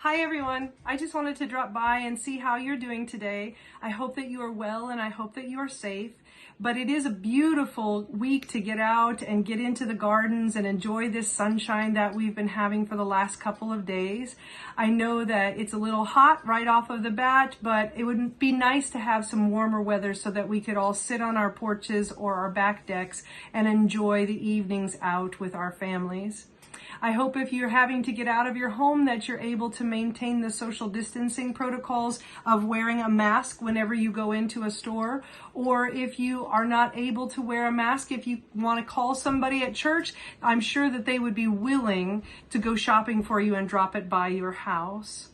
Hi everyone, I just wanted to drop by and see how you're doing today. I hope that you are well and I hope that you are safe. But it is a beautiful week to get out and get into the gardens and enjoy this sunshine that we've been having for the last couple of days. I know that it's a little hot right off of the bat, but it would be nice to have some warmer weather so that we could all sit on our porches or our back decks and enjoy the evenings out with our families. I hope if you're having to get out of your home that you're able to maintain the social distancing protocols of wearing a mask whenever you go into a store, or if you are not able to wear a mask, if you want to call somebody at church, I'm sure that they would be willing to go shopping for you and drop it by your house.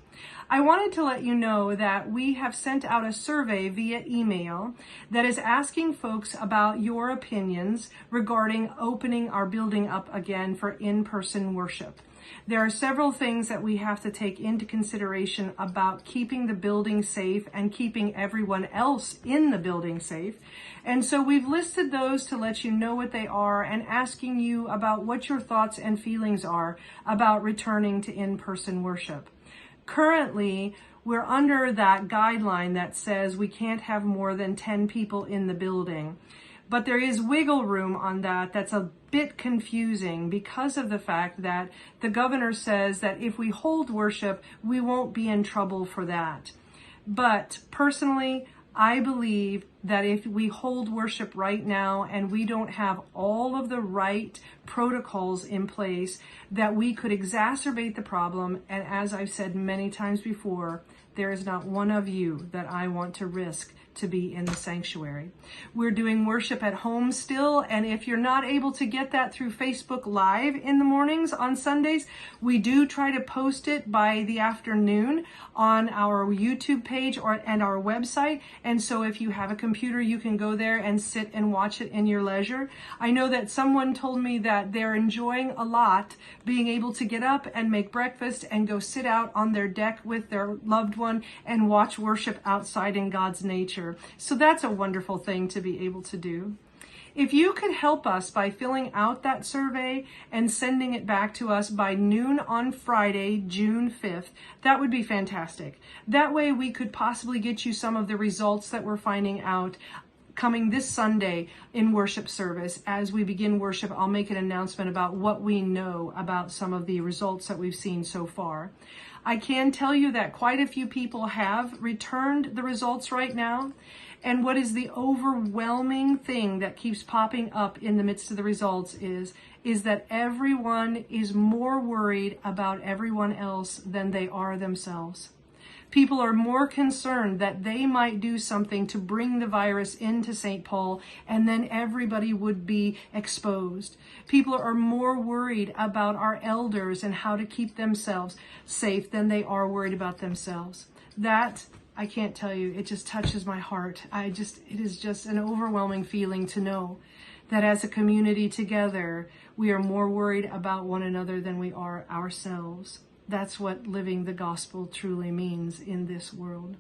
I wanted to let you know that we have sent out a survey via email that is asking folks about your opinions regarding opening our building up again for in-person worship. There are several things that we have to take into consideration about keeping the building safe and keeping everyone else in the building safe. And so we've listed those to let you know what they are and asking you about what your thoughts and feelings are about returning to in-person worship. Currently, we're under that guideline that says we can't have more than 10 people in the building. But there is wiggle room on that. That's a bit confusing because of the fact that the governor says that if we hold worship, we won't be in trouble for that. But personally, I believe that if we hold worship right now and we don't have all of the right protocols in place, that we could exacerbate the problem. And as I've said many times before, there is not one of you that I want to risk to be in the sanctuary. We're doing worship at home still, and if you're not able to get that through Facebook Live in the mornings on Sundays, we do try to post it by the afternoon on our YouTube page and our website. And so if you have a computer, you can go there and sit and watch it in your leisure. I know that someone told me that they're enjoying a lot being able to get up and make breakfast and go sit out on their deck with their loved one and watch worship outside in God's nature. So that's a wonderful thing to be able to do. If you could help us by filling out that survey and sending it back to us by noon on Friday, June 5th, that would be fantastic. That way we could possibly get you some of the results that we're finding out coming this Sunday in worship service. As we begin worship, I'll make an announcement about what we know about some of the results that we've seen so far. I can tell you that quite a few people have returned the results right now. And what is the overwhelming thing that keeps popping up in the midst of the results is that everyone is more worried about everyone else than they are themselves. People are more concerned that they might do something to bring the virus into St. Paul and then everybody would be exposed. People are more worried about our elders and how to keep themselves safe than they are worried about themselves. That, I can't tell you, it just touches my heart. It is just an overwhelming feeling to know that as a community together, we are more worried about one another than we are ourselves. That's what living the gospel truly means in this world.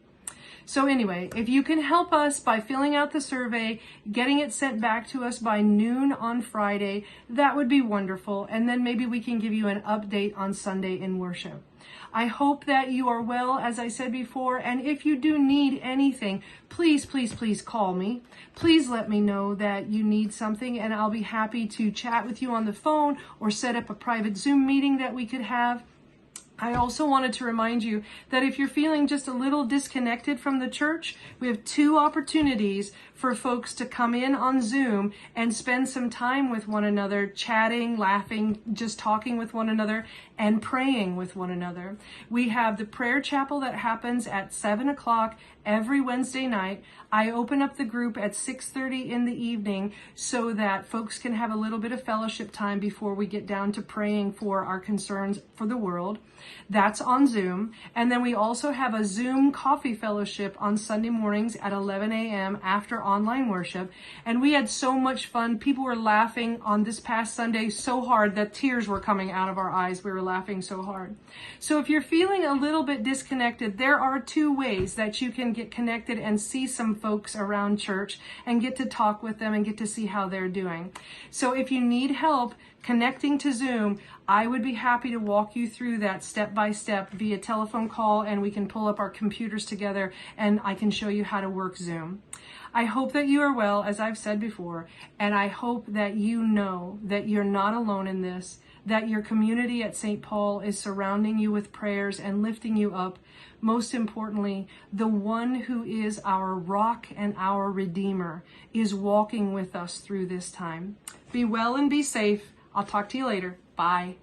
So anyway, if you can help us by filling out the survey, getting it sent back to us by noon on Friday, that would be wonderful. And then maybe we can give you an update on Sunday in worship. I hope that you are well, as I said before, and if you do need anything, please, please, please call me. Please let me know that you need something, and I'll be happy to chat with you on the phone or set up a private Zoom meeting that we could have. I also wanted to remind you that if you're feeling just a little disconnected from the church, we have 2 opportunities for folks to come in on Zoom and spend some time with one another, chatting, laughing, just talking with one another, and praying with one another. We have the prayer chapel that happens at 7 o'clock every Wednesday night. I open up the group at 6:30 in the evening so that folks can have a little bit of fellowship time before we get down to praying for our concerns for the world. That's on Zoom. And then we also have a Zoom coffee fellowship on Sunday mornings at 11 a.m. after online worship. And we had so much fun. People were laughing on this past Sunday so hard that tears were coming out of our eyes. We were laughing so hard. So if you're feeling a little bit disconnected, there are 2 ways that you can and get connected and see some folks around church and get to talk with them and get to see how they're doing. So if you need help connecting to Zoom, I would be happy to walk you through that step by step via telephone call, and we can pull up our computers together and I can show you how to work Zoom. I hope that you are well, as I've said before, and I hope that you know that you're not alone in this, that your community at St. Paul is surrounding you with prayers and lifting you up. Most importantly, the one who is our rock and our Redeemer is walking with us through this time. Be well and be safe. I'll talk to you later. Bye.